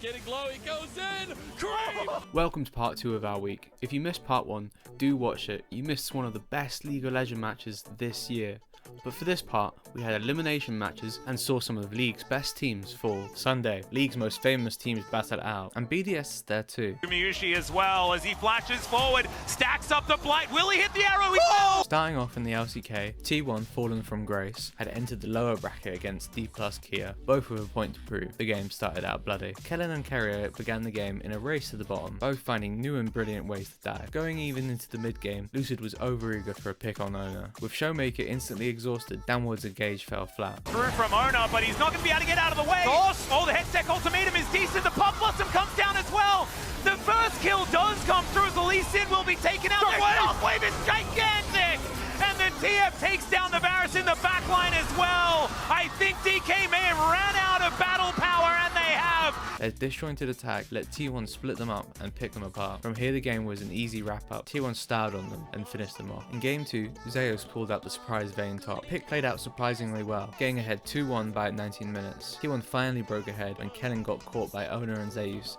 Getting low, he goes in! Cream! Welcome to part 2 of our week. If you missed part 1, do watch it. You missed one of the best League of Legends matches this year. But for this part, we had elimination matches and saw some of League's best teams fall. Sunday, League's most famous teams battled out, and BDS is there too. Gumayusi as well as he flashes forward, stacks up the blight. Will he hit the arrow? He will! Starting off in the LCK, T1 Fallen from Grace had entered the lower bracket against D+ Kia, both with a point to prove. The game started out bloody. Kellen and Carrier began the game in a race to the bottom, both finding new and brilliant ways to die. Going even into the mid game, Lucid was overeager for a pick on Owner. With Showmaker instantly exhausted, downwards engage fell flat. Through from Owner, but he's not going to be able to get out of the way. Oh, the Hextech ultimatum is decent. The Pop Blossom comes down as well. The first kill does come through as the Lee Sin will be taken out. Their shockwave is gigantic! And the TF takes down the Varus in the backline as well. I think DK may have ran out of battle power, and they have. Their disjointed attack let T1 split them up and pick them apart. From here the game was an easy wrap up. T1 styled on them and finished them off. In game 2, Zeus pulled out the surprise Vayne top. Pick played out surprisingly well, getting ahead 2-1 by 19 minutes. T1 finally broke ahead when Kellen got caught by Owner and Zeus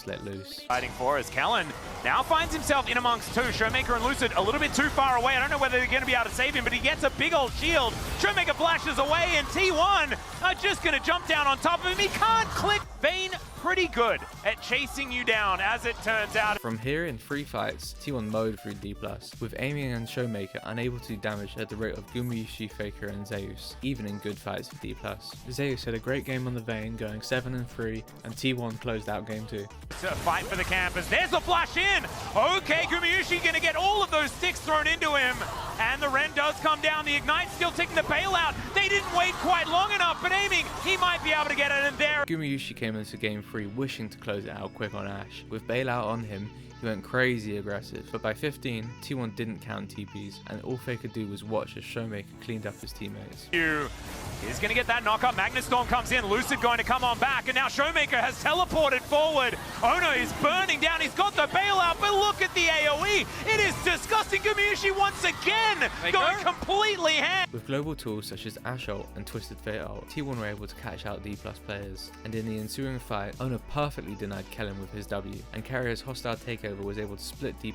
let loose. Fighting for as Kellen now finds himself in amongst two. Showmaker and Lucid a little bit too far away. I don't know whether they're going to be able to save him, but he gets a big old shield. Showmaker flashes away, and T1 are just going to jump down on top of him. He can't click. Vayne pretty good at chasing you down, as it turns out. From here in 3 fights, T1 mowed through D+, with Aiming and Showmaker unable to do damage at the rate of Gumayusi, Faker and Zeus, even in good fights for D+. Zeus had a great game on the Vayne, going 7-3, and T1 closed out game 2. It's a fight for the campers. There's the flash in. Okay, Gumayusi gonna get all of those sticks thrown into him. And the Ren does come down. The Ignite still taking the bailout. They didn't wait quite long enough, but Aiming, he might be able to get it in there. Gumayusi came into game 3 wishing to close it out quick on Ashe. With bailout on him, he went crazy aggressive, but by 15, T1 didn't count TPs, and all Faker could do was watch as Showmaker cleaned up his teammates. He's going to get that knockup. Magnustorm comes in. Lucid going to come on back, and now Showmaker has teleported forward. Ono is burning down. He's got the bailout, but look at the AoE. It is disgusting. Gumayusi once again going completely ham. With global tools such as Ashe ult and Twisted Fate ult, T1 were able to catch out D+ players, and in the ensuing fight, Ono perfectly denied Kellen with his W, and Carrier's hostile takeover was able to split D+,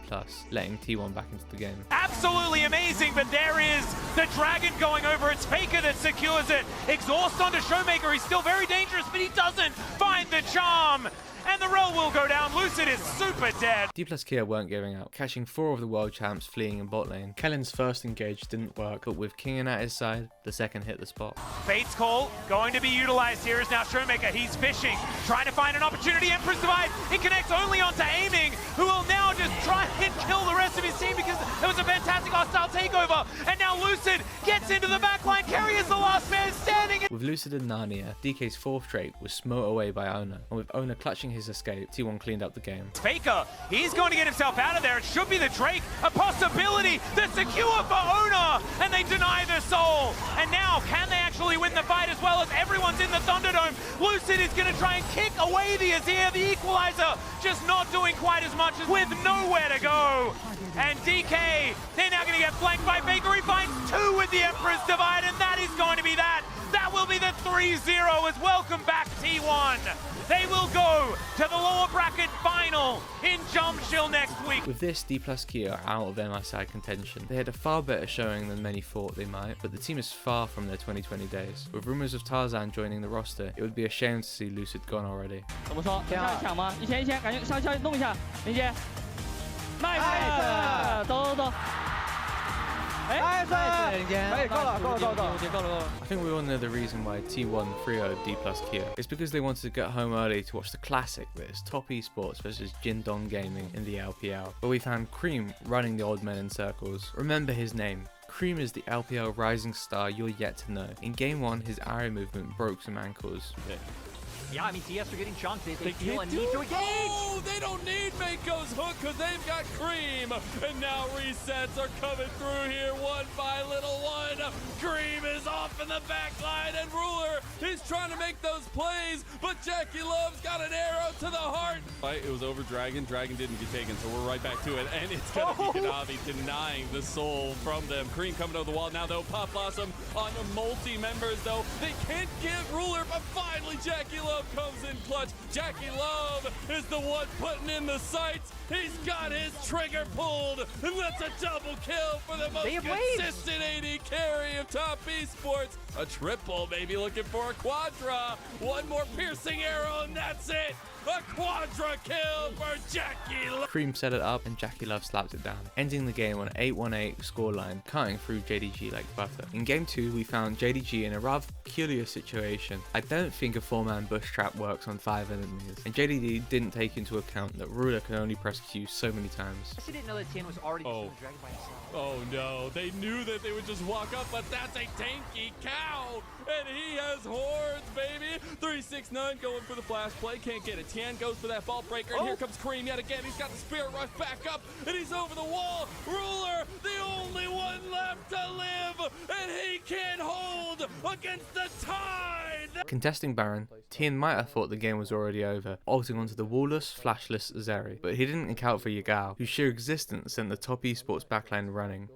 letting T1 back into the game. Absolutely amazing, but there is the dragon going over. It's Faker that secures it. Exhaust onto Showmaker. He's still very dangerous, but he doesn't find the charm. And the roll will go down. Lucid is super dead. D+ Kia weren't giving up, catching 4 of the world champs fleeing in bot lane. Kellen's first engage didn't work, but with Kingen at his side, the second hit the spot. Fate's call going to be utilized here is now Showmaker. He's fishing, trying to find an opportunity. Empress Divide, it connects only onto Aiming, who will now just try and kill the rest of his team because there was a fantastic hostile takeover. And now Lucid gets into the backline. Carrier's the last man standing. With Lucid and Narnia, DK's 4th trait was smote away by Owner, and with Owner clutching his escape, T1 cleaned up the game. Faker, he's going to get himself out of there. It should be the Drake, a possibility. The secure for Owner, and they deny the soul. And now, can they actually win the fight as well as everyone's in the Thunderdome? Lucid is going to try and kick away the Azir, the equalizer, just not doing quite as much with nowhere to go. And DK, they're now going to get flanked by Faker. He finds 2 with the Empress Divide, and that is going to be that. That will be the 3-0 as welcome back T1. They will go to the lower bracket final in Jump Chill next week. With this, D+ Kia are out of MSI contention. They had a far better showing than many thought they might, but the team is far from their 2020 days. With rumors of Tarzan joining the roster, it would be a shame to see Lucid gone already. 怎么说？抢吗？一前，感觉上弄一下，林杰 ，nice， 走。 I think we all know the reason why T1 3-0'd D+ Kia. It's because they wanted to get home early to watch the classic that is Top Esports versus Jindong Gaming in the LPL, where we found Cream running the old men in circles. Remember his name. Cream is the LPL rising star you're yet to know. In game 1, his arrow movement broke some ankles. Yeah, I mean, TS are getting chunked. They feel a need to engage. Oh, they don't need Mako's hook because they've got Cream. And now resets are coming through here one by little one. Cream is off in the backline, and Ruler is trying to make those plays, but Jackie Love's got an arrow arrow to the heart. Right, it was over Dragon. Dragon didn't get taken, so we're right back to it. And it's going to be Kanavi denying the soul from them. Cream coming over the wall now, though. Pop Blossom on the multi-members, though. They can't get Ruler, but finally Jackie Love comes in clutch. Jackie Love is the one putting in the sights. He's got his trigger pulled, and that's a double kill for the most consistent AD carry of top esports. A triple, maybe looking for a quadra. One more piercing arrow, and that's it. A quadra kill for Jackie Love. Cream set it up and Jackie Love slapped it down, ending the game on an 8-1-8 scoreline, cutting through JDG like butter. In game 2, we found JDG in a rather peculiar situation. I don't think a 4-man bush trap works on 5 enemies, and JDG didn't take into account that Ruler can only press Q so many times. I didn't know that Tien was already the dragon by himself. Oh no, they knew that they would just walk up, but that's a tanky cow, and he has horns, baby. 369 going for the flash play, can't get it. Tien goes for that ball breaker, and here comes Cream yet again. He's got the spirit rush back up, and he's over the wall. Ruler, the only one left to live, and he can't hold against the tide. Contesting Baron, Tien might have thought the game was already over, ulting onto the wallless, flashless Zeri, but he didn't account for Yagao, whose sheer existence sent the top esports backline running.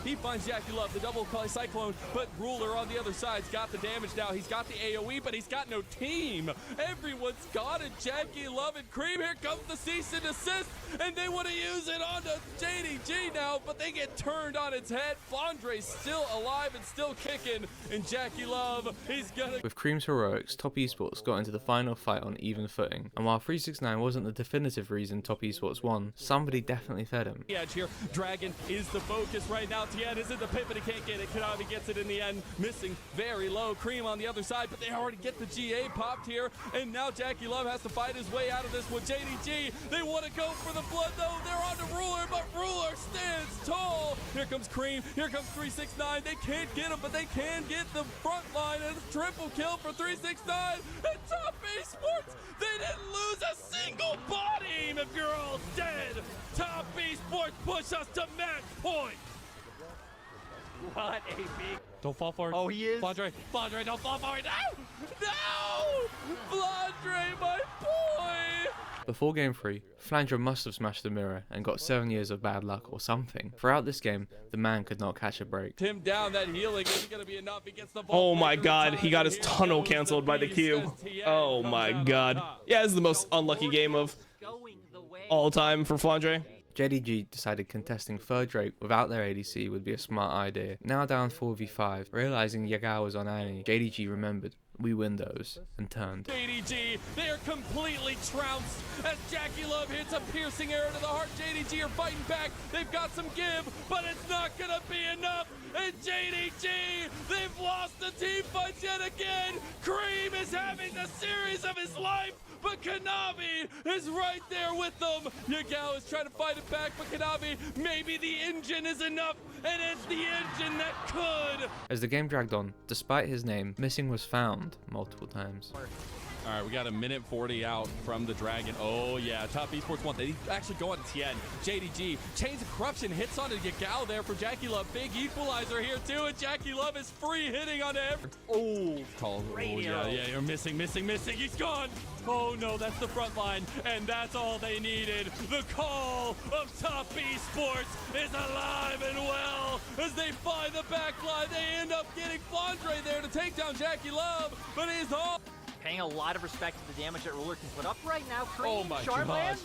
He finds Jackie Love, the double play cyclone, but Ruler on the other side's got the damage now. He's got the AoE, but he's got no team. Everyone's got it. Jackie Love and Cream. Here comes the cease and desist, and they want to use it onto JDG now, but they get turned on its head. Fondre's still alive and still kicking, and Jackie Love, he's gonna... With Cream's heroics, top esports got into the final fight on even footing, and while 369 wasn't the definitive reason top esports won, somebody definitely fed him. Edge here. Dragon is the focus right now. Tien is in the pit, but he can't get it. Kanavi gets it in the end, missing very low. Cream on the other side, but they already get the GA popped here, and now Jackie Love has to fight his way out of this with JDG. They want to go for the blood, though. They're on to Ruler, but Ruler stands tall. Here comes Cream. Here comes 369. They can't get him, but they can get the front line, and it's triple kill for 369. And top esports, they didn't lose a single body team if you're all dead. Top esports push us to match point. What a big... Don't fall forward. Oh, he is? Flandre, don't fall forward. No! No! Flandre, my boy! Before game 3, Flandre must have smashed the mirror and got 7 years of bad luck or something. Throughout this game, the man could not catch a break. Him down, that healing isn't going to be enough. He gets the ball. Oh my god, he got his tunnel canceled by the Q. Oh my god. Yeah, this is the most unlucky game of all time for Flandre. JDG decided contesting third Drake without their ADC would be a smart idea. Now down 4v5, realizing Yagao was on Annie, JDG remembered, we win those, and turned. JDG, they are completely trounced as Jackie Love hits a piercing arrow to the heart. JDG are fighting back. They've got some give, but it's not gonna be enough. And JDG, they've lost the team fight yet again. Cream is having the series of his life, but Kanavi is right there with them. Yagao is trying to fight it back, but Kanavi, maybe the engine is enough, and it's the engine that could. As the game dragged on, despite his name, missing was found multiple times. All right, we got a minute 40 out from the Dragon. Oh, yeah, top esports one. They actually go on Tien. JDG, Chains of Corruption hits onto Yagao there for Jackie Love. Big equalizer here, too, and Jackie Love is free hitting on every... Oh, call. Oh, yeah, you're missing. He's gone. Oh, no, that's the front line, and that's all they needed. The call of top esports is alive and well. As they find the back line, they end up getting Flandre there to take down Jackie Love, but he's all... Paying a lot of respect to the damage that Ruler can put up right now. Cream, oh my Shard gosh. lands.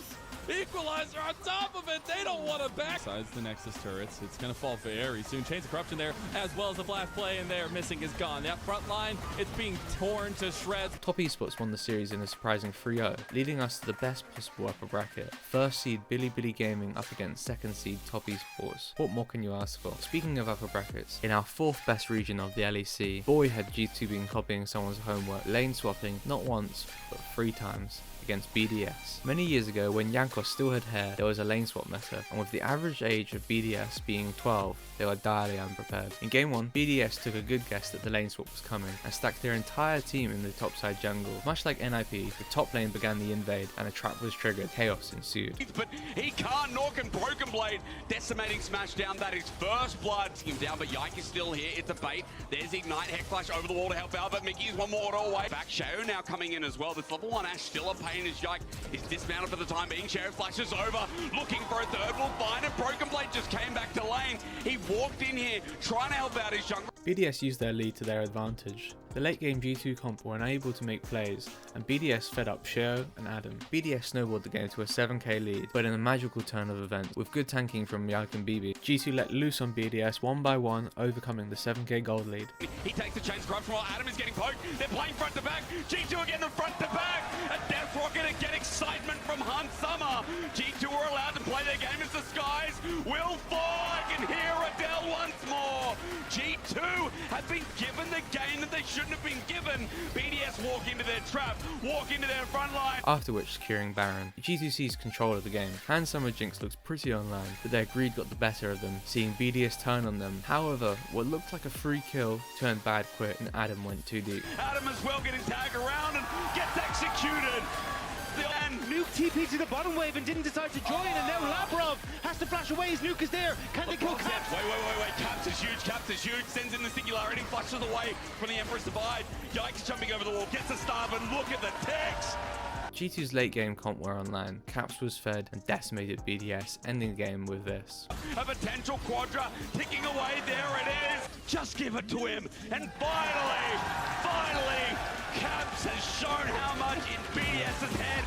Equalizer on top of it. They don't want to back. Besides the Nexus turrets, it's going to fall very soon. Chains of Corruption there, as well as the blast play, and there, missing is gone. That front line, it's being torn to shreds. Top esports won the series in a surprising 3-0, leading us to the best possible upper bracket. First seed Bilibili Gaming up against second seed Top esports. What more can you ask for? Speaking of upper brackets, in our fourth best region of the LEC, boy had G2 been copying someone's homework, lane swapping not once, but 3 times. Against BDS. Many years ago, when Yanko Blancos still had hair, there was a lane swap meta, and with the average age of BDS being 12, they were direly unprepared. In game 1, BDS took a good guess that the lane swap was coming, and stacked their entire team in the topside jungle. Much like NIP, the top lane began the invade, and a trap was triggered. Chaos ensued. But he can't knock, and Broken Blade decimating smash down. That is first blood. Him down, but Yike is still here. It's a bait. There's Ignite, Heck Flash over the wall to help out, but Mickey's one more auto away. Back Shayo now coming in as well. This level 1 Ash still a pain as Yike is dismounted for the time being. Shayo flashes over, looking for a third. Will find it. Broken Blade just came back to lane. He walked in here trying to help out his jungle. BDS used their lead to their advantage. The late game G2 comp were unable to make plays, and BDS fed up Sheo and Adam. BDS snowballed the game to a 7k lead, but in a magical turn of events, with good tanking from Yike and BB, G2 let loose on BDS one by one, overcoming the 7k gold lead. He takes the chains corruption while Adam is getting poked. They're playing front to back. G2 again the front to back. A Death Rocket again, excitement from Hunt Summer. G2 are allowed to play their game as the skies will fall. I can hear Adele once more. G2 have been given the game that they shouldn't have been given. BDS walk into their trap, walk into their front line. After which, securing Baron. G2 seized control of the game. Hand Summer Jinx looks pretty online, but their greed got the better of them, seeing BDS turn on them. However, what looked like a free kill turned bad quick, and Adam went too deep. Adam as well getting tagged around and gets executed. And Nuke TP to the bottom wave and didn't decide to join, and now Labrov has to flash away. His Nuke is there. Can they kill Caps? Wait. Caps is huge. Caps is huge. Sends in the singularity. Flushes away from the Emperor's Divide. Yikes jumping over the wall. Gets a star, but look at the text. G2's late game comp were online. Caps was fed and decimated BDS, ending the game with this. A potential quadra ticking away. There it is. Just give it to him. And finally, Caps has shown how much in BDS's head.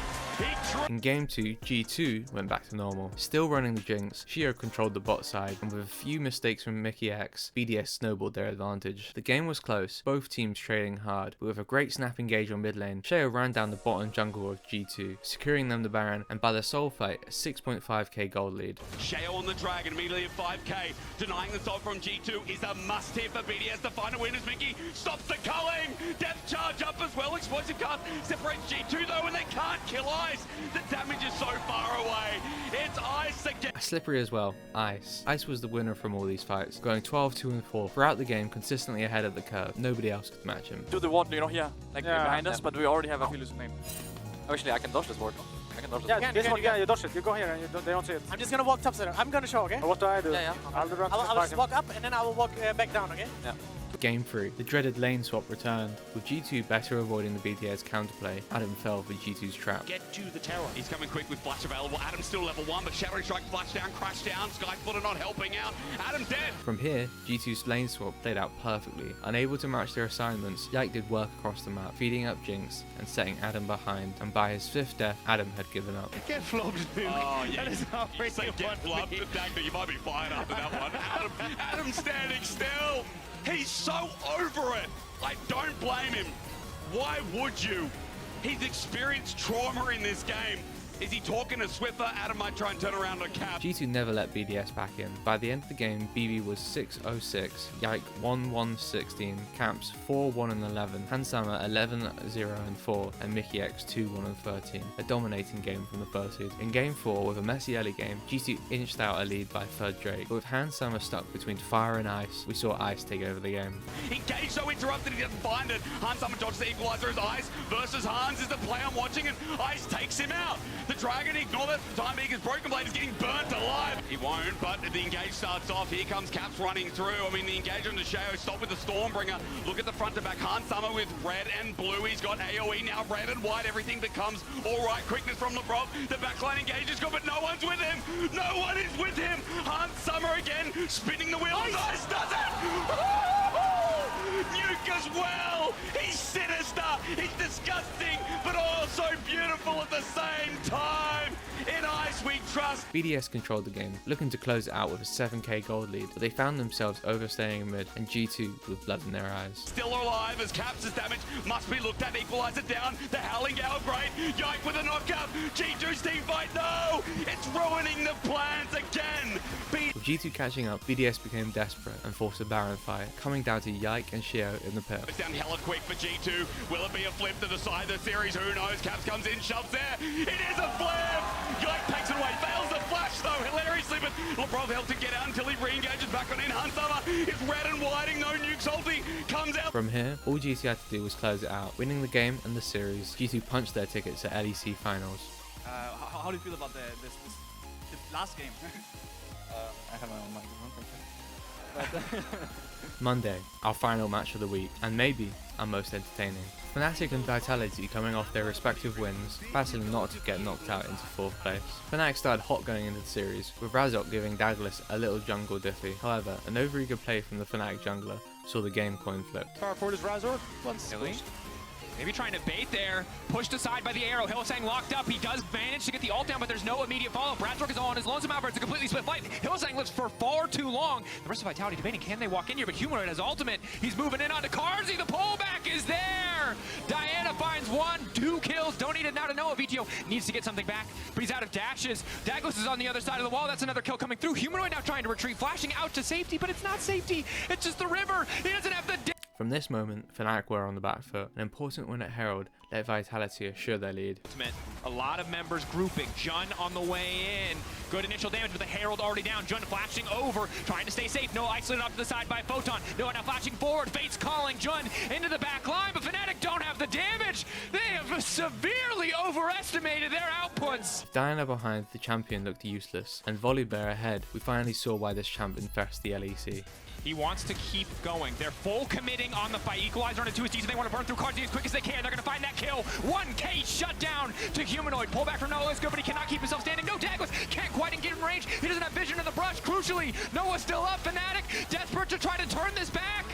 In game 2, G2 went back to normal. Still running the Jinx, Sheo controlled the bot side, and with a few mistakes from Mickey X, BDS snowballed their advantage. The game was close, both teams trading hard, but with a great snap engage on mid lane, Sheo ran down the bottom jungle of G2, securing them the Baron, and by the soul fight, a 6.5k gold lead. Sheo on the Dragon, immediately at 5k, denying the soul from G2 is a must here for BDS to find a win as Mickey stops the culling. Death charge up as well, explosive cast separates G2 though, and they can't kill Ice. The damage is so far away. It's Ice again. Slippery as well, Ice. Ice was the winner from all these fights, going 12, 2 and 4 throughout the game, consistently ahead of the curve. Nobody else could match him. Do the ward, here, behind us, but we already have a Philus name. Actually, I can dodge this ward. I can dodge this. Yeah, this one, you dodge it. You go here and they don't see it. I'm just gonna walk top center. I'm gonna show, okay? What do I do? Yeah. I'll just walk up and then I will walk back down, okay? Yeah. Game 3, the dreaded lane swap returned. With G2 better avoiding the BDS counterplay, Adam fell for G2's trap. Get to the tower. He's coming quick with flash available. Adam's still level 1, but Shadow Strike flash down, crash down. Skyfooter not helping out. Adam's dead. From here, G2's lane swap played out perfectly. Unable to match their assignments, Yike did work across the map, feeding up Jinx and setting Adam behind, and by his 5th death, Adam had given up. Get flopped, Nuke. Oh, yeah. That is not You say get flopped, but Dagger, you might be fine after that one. Adam standing still. He's so over it. I don't blame him. Why would you? He's experienced trauma in this game. Is he talking to Swiffer? Adam might try and turn around on Cap. G2 never let BDS back in. By the end of the game, BB was 6-0-6, Yike 1-1-16, Caps 4-1-11, Hansama 11-0-4, and Mickey X 2-1-13. A dominating game from the Fursuit. In game 4, with a messy early game, G2 inched out a lead by third Drake, but with Hansama stuck between fire and ice, we saw ice take over the game. Engage so interrupted, he doesn't find it. Hansama dodges the equalizer as Ice versus Hans is the play I'm watching, and Ice takes him out. The Dragon, ignore that for the time being, his Broken Blade is getting burnt alive. He won't, but the engage starts off. Here comes Caps running through. I mean, the engage on the Sheo, stop with the Stormbringer. Look at the front to back. Han Summer with red and blue. He's got AoE now, red and white. Everything becomes all right. Quickness from Labrov. The backline engage is good, but no one's with him. No one is with him. Han Summer again, spinning the wheel. Ice does it! Nuke as well. He's sinister. He's disgusting, but also beautiful at the same time. In Ice we trust. BDS controlled the game, looking to close it out with a 7k gold lead, but they found themselves overstaying in mid, and G2 with blood in their eyes. Still alive as Caps' damage must be looked at. Equalizer down. The Howling Gale great. Yike with a knockup. G2's team fight. No! It's ruining the plans again. With G2 catching up, BDS became desperate and forced a Baron fight, coming down to Yike and Sheo in the pit. It's down hella quick for G2. Will it be a flip to the side of the series? Who knows? Caps comes in, shoves there. It is a flip! Yike takes LeBron helps to get out until he re-engages back on in. Hunsama is red and whiting, no nukes. Ulti comes out. From here, all GT had to do was close it out, winning the game and the series. G2 punched their tickets to LEC finals. How do you feel about the last game? I have my own microphone. Monday, our final match of the week, and maybe our most entertaining. Fnatic and Vitality coming off their respective wins, battling not to get knocked out into 4th place. Fnatic started hot going into the series, with Razok giving Douglas a little jungle diffy. However, an overeager play from the Fnatic jungler saw the game coin flip. Far forward is Razor. Silly. Maybe trying to bait there, pushed aside by the arrow. Hylissang locked up. He does manage to get the ult down, but there's no immediate follow-up. Razork is all on his lonesome out. It's a completely split fight. Hylissang lives for far too long. The rest of Vitality debating, can they walk in here? But Humanoid has ultimate. He's moving in onto Carzzy. The pullback is there. Diana finds 2 kills. Don't need it now to Noah. VTO needs to get something back, but he's out of dashes. Douglas is on the other side of the wall. That's another kill coming through. Humanoid now trying to retreat, flashing out to safety, but it's not safety. It's just the river. He doesn't have the... From this moment, Fnatic were on the back foot. An important win at Herald let Vitality assure their lead. A lot of members grouping. Jun on the way in. Good initial damage, but the Herald already down. Jun flashing over, trying to stay safe. Noah isolated off to the side by Photon. Noah now flashing forward. Fate's calling Jun into the back line, but Fnatic don't have the damage. They have severely overestimated their outputs. With Diana behind, the champion looked useless, and Volibear ahead, we finally saw why this champ infests the LEC. He wants to keep going. They're full committing on the fight. Equalizer on a 2 season. They want to burn through Carzzy as quick as they can. They're going to find that kill. 1K shut down to Humanoid. Pull back from Noah is good, but he cannot keep himself standing. No, Douglas can't quite get in range. He doesn't have vision in the brush. Crucially, Noah's still up. Fnatic desperate to try to turn this back.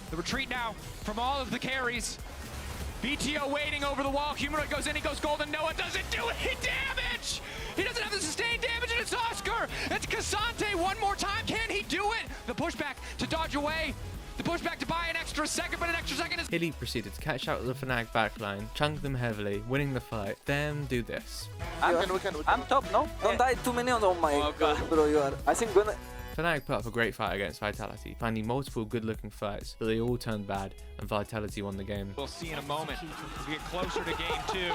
The retreat now from all of the carries. BTO waiting over the wall. Humanoid goes in, he goes golden. Noah doesn't do any damage! He doesn't have the sustained damage, and it's Oscar! It's Cassante one more time. Can he do it? The pushback to dodge away. The pushback to buy an extra second, but an extra second is... Hilly proceeded to catch out the Fnatic backline, chunk them heavily, winning the fight, then do this. I'm top, no? Don't die too many on my god, bro, you are. I think gonna... Fnatic put up a great fight against Vitality, finding multiple good-looking fights, but they all turned bad, and Vitality won the game. We'll see in a moment as we get closer to game 2.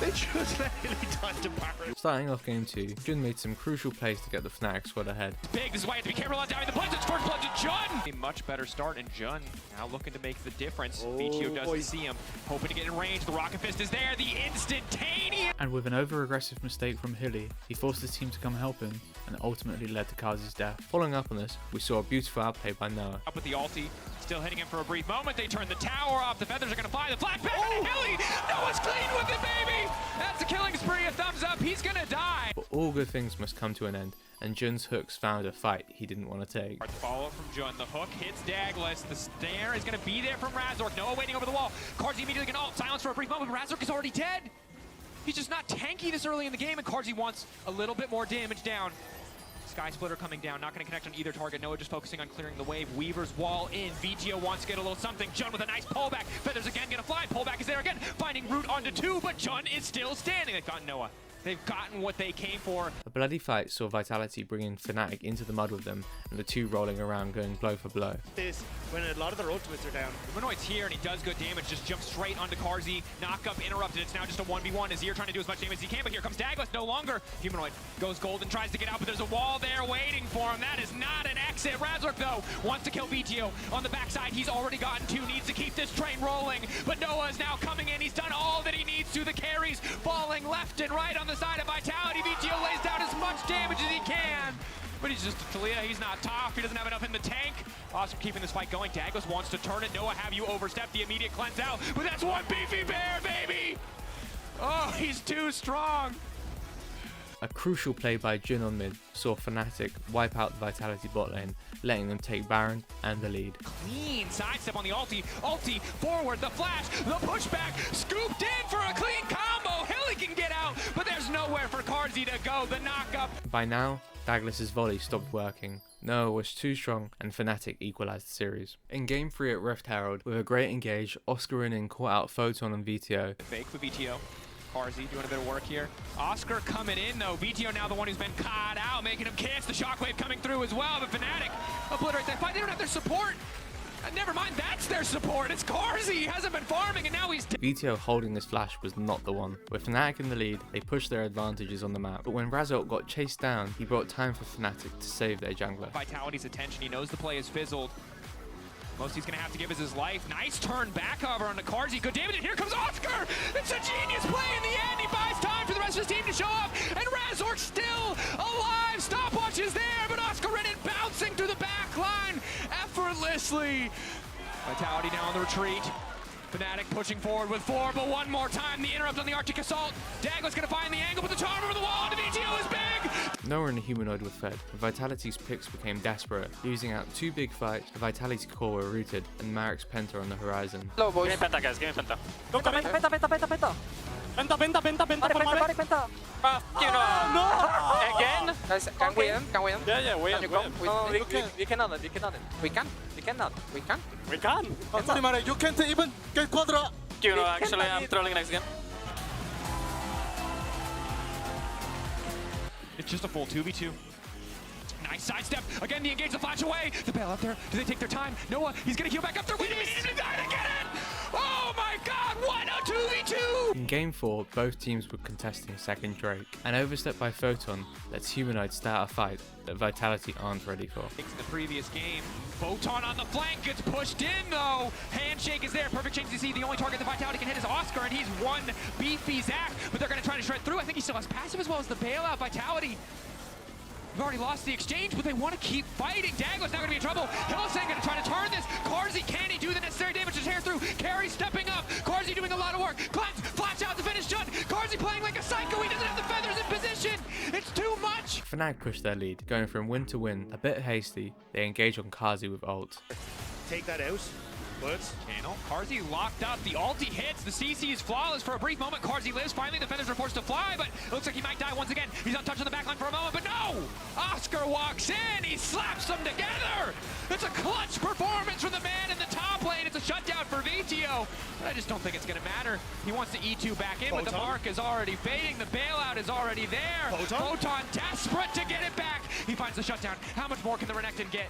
They just let Hilly touch the Barret. Starting off game 2, Jun made some crucial plays to get the Fnatic squad ahead. Big, this is why you have to be careful on diving the punch. It's first blood to Jun! A much better start, and Jun now looking to make the difference. BTO doesn't see him, hoping to get in range. The Rocket Fist is there, the instantaneous! And with an over-aggressive mistake from Hilly, he forced his team to come help him, and ultimately led to Carzzy's death. Following up on this, we saw a beautiful outplay by Noah. Up with the ulti, still hitting him for a brief moment. They turn the tower off. The feathers are going to fly. The flash back to Hilly. Noah's clean with it, baby. That's a killing spree. A thumbs up. He's going to die. But all good things must come to an end, and Jun's hooks found a fight he didn't want to take. Follow up from Jun. The hook hits Douglas. The snare is going to be there from Razork. Noah waiting over the wall. Carzzy immediately can ult. Silence for a brief moment. Razork is already dead. He's just not tanky this early in the game, and Carzzy wants a little bit more damage down. Sky Splitter coming down, not going to connect on either target. Noah just focusing on clearing the wave. Weaver's wall in. VTO wants to get a little something. Jun with a nice pullback. Feathers again going to fly. Pullback is there again. Finding root onto 2, but Jun is still standing. They've gotten Noah. They've gotten what they came for. A bloody fight saw Vitality bringing Fnatic into the mud with them, and the two rolling around going blow for blow. This when a lot of their ultimates are down. Humanoid's here and he does good damage, just jumps straight onto Carzzy. Knock up interrupted. It's now just a 1v1. Azir trying to do as much damage as he can, but here comes Douglas no longer. Humanoid goes golden, tries to get out, but there's a wall there waiting for him. That is not an exit. Razork though wants to kill BTO on the backside. He's already gotten 2, needs to keep this train rolling, but Noah is now coming in. He's done all that he needs to. The carries falling left and right on the side of Vitality. VTO lays down as much damage as he can, but he's just a Talia. He's not tough. He doesn't have enough in the tank. Oscar keeping this fight going. Douglas wants to turn it. Noah, have you overstepped the immediate cleanse out? But that's one beefy bear, baby! Oh, he's too strong. A crucial play by Jun on mid saw Fnatic wipe out the Vitality bot lane, letting them take Baron and the lead. Clean sidestep on the ulti. Ulti, forward, the flash, the pushback, scooped in for a clean combo. Hilly can get out, but there's nowhere for Carzzy to go. The knockup. By now, Douglas's volley stopped working. Noah was too strong, and Fnatic equalized the series. In Game 3 at Rift Herald, with a great engage, Oscar in caught out Photon and VTO. Fake for VTO. Carzzy doing a bit of work here. Oscar coming in though. VTO now the one who's been caught out, making him catch the shockwave coming through as well. But Fnatic obliterate that fight. They don't have their support. Never mind, that's their support. It's Carzy. He hasn't been farming, and now he's VTO holding this flash was not the one. With Fnatic in the lead, they pushed their advantages on the map, but when Razort got chased down, he brought time for Fnatic to save their jungler. Vitality's attention. He knows the play is fizzled. Most he's going to have to give is his life. Nice turn back, however, onto Carzy. Good damage, and here comes Oscar! It's a genius play in the end! He buys time for the rest of his team to show up, and Razor's still alive! Stopwatch is there, but Oscar Reddit bouncing through the back line effortlessly. Vitality now on the retreat. Fnatic pushing forward with 4, but one more time, the interrupt on the Arctic Assault. Dagla's going to find the angle, but the charm over the wall, and the VTO is big! Nowhere in the humanoid were fed. Vitality's picks became desperate, losing out 2 big fights. The Vitality core were rooted, and Marek's Penta on the horizon. Hello, boys. Give me Penta, guys. Give me Penta. Go, penta, penta, penta, penta. Penta. Pare, penta. No! Again? Guys, can we end? Can we end? Yeah, we Can you come? We cannot end. We cannot end. We can? We cannot. We can? We can. Sorry, Mare, you can't even get quadra. You know, actually, I'm trolling next game. It's just a full 2v2. Nice sidestep. Again, the engage the flash away. The bail out there. Do they take their time? Noah, he's going to heal back up there. Wait a minute. He's going to get it. Oh my god, what a 2v2. In Game 4, both teams were contesting second Drake. An overstep by Photon lets Humanoid start a fight that Vitality aren't ready for. In the previous game, Photon on the flank gets pushed in though. Handshake is there. Perfect change to see. The only target that Vitality can hit is Oscar, and he's one beefy Zach, but they're going to try to shred through. I think he still has passive as well as the bailout. Vitality. We've already lost the exchange, but they want to keep fighting. Dagla's not going to be in trouble. Hillsang going to try to turn this. Carzy, can he do the necessary damage to tear through? Carry stepping up. Carzy doing a lot of work. Cleanse, flash out to finish Jund. Carzy playing like a psycho. He doesn't have the feathers in position. It's too much. Fnatic pushed their lead, going from win to win. A bit hasty, they engage on Carzy with ult. Take that out. Woods, channel. Carzy locked up. The ulti hits. The CC is flawless for a brief moment. Carzy lives. Finally, the feathers are forced to fly, but it looks like he might die once again. He's untouched on the backline for a moment, but no! Oscar walks in. He slaps them together. It's a clutch performance from the man in the top lane. It's a shutdown for VTO, but I just don't think it's going to matter. He wants to E2 back in, but the mark is already fading. The bailout is already there. Photon desperate to get it back. He finds the shutdown. How much more can the Renekton get?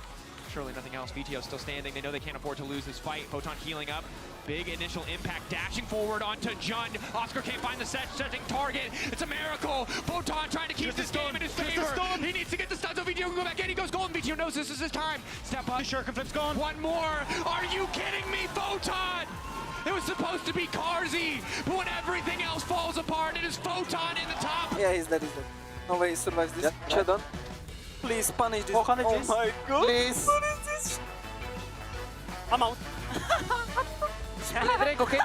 Surely nothing else. VTO still standing. They know they can't afford to lose this fight. Photon healing up. Big initial impact. Dashing forward onto Jund. Oscar can't find the setting target. It's a miracle. Photon trying to keep this game in his favor. He needs to get the stun so VTO can go back in. He goes golden. VTO knows this is his time. Step up. Shuriken flip's gone. One more. Are you kidding me, Photon? It was supposed to be Carzy, but when everything else falls apart, it is Photon in the top. Yeah, he's dead. No way he survives this. Yeah. Done. Please punish this. Oh my god. Please. What is this? I'm out. Drake, okay?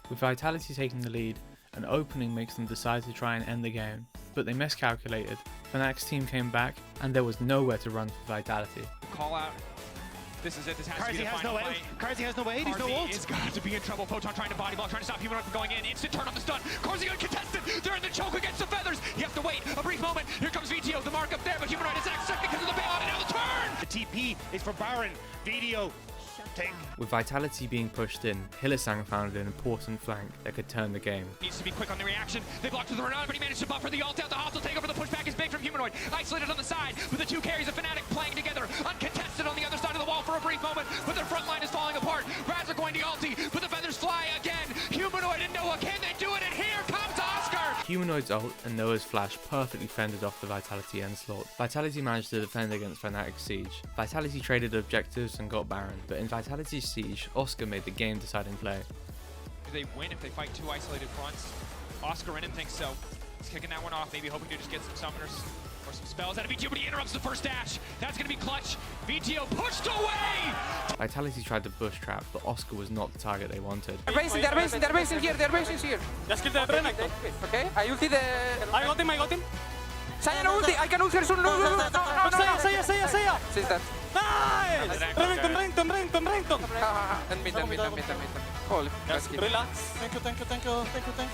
With Vitality taking the lead, an opening makes them decide to try and end the game, but they miscalculated. Fnatic's team came back, and there was nowhere to run for Vitality. Call out. This is it. This has to be the Carzy has final no fight. Carzy has no way. He's no ult. He's got to be in trouble. Photon trying to body block, trying to stop Humanoid from going in. Instant turn on the stun. Carzy uncontested. They're in the choke against the feathers. You have to wait a brief moment. Here comes VTO. The mark up there, but Humanoid is next second because of the bailout, and now the turn. The TP is for Baron. VTO. Take. With Vitality being pushed in, Hillsang found an important flank that could turn the game. Needs to be quick on the reaction. They blocked with the Renata, but he managed to buffer the ult out. The hostile takeover. The pushback is big from Humanoid. Isolated on the side with the two carries of Fnatic playing together. Uncontested on the other side of the wall for a brief moment, but their front line is falling apart. Raz are going to ulti, but the feathers fly again. Humanoid and Noah, can they do it? And here comes Oscar. Humanoid's ult and Noah's flash perfectly fended off the Vitality onslaught. Vitality managed to defend against Fnatic's siege. Vitality traded objectives and got Baron, but in Vitality's siege, Oscar made the game-deciding play. Do they win if they fight two isolated fronts? Oscar Renan thinks so. He's kicking that one off, maybe hoping to just get some summoners or some spells out of VTO, but he interrupts the first dash. That's going to be clutch. VTO pushed away! Vitality tried to bush trap, but Oscar was not the target they wanted. They're basing here. Just kill the Renekton. Okay, I ulti the... I got him. Saya no ulti, I can ult here soon. No. Saya. Since that. Nice! Renekton. Then mid. Holy Relax. Thank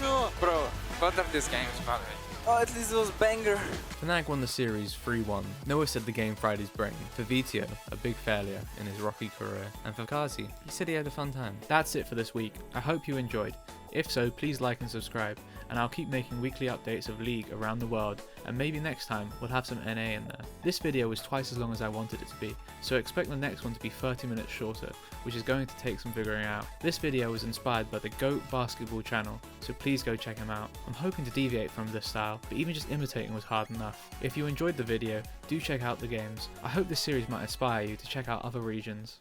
you. Bro, both of these games, by the way. Oh, at least it was banger. Fnatic won the series 3-1. Noah said the game fried his brain. For VTO, a big failure in his rocky career. And for Carzy, he said he had a fun time. That's it for this week. I hope you enjoyed. If so, please like and subscribe, and I'll keep making weekly updates of League around the world, and maybe next time we'll have some NA in there. This video was twice as long as I wanted it to be, so expect the next one to be 30 minutes shorter, which is going to take some figuring out. This video was inspired by the GOAT Basketball channel, so please go check him out. I'm hoping to deviate from this style, but even just imitating was hard enough. If you enjoyed the video, do check out the games. I hope this series might inspire you to check out other regions.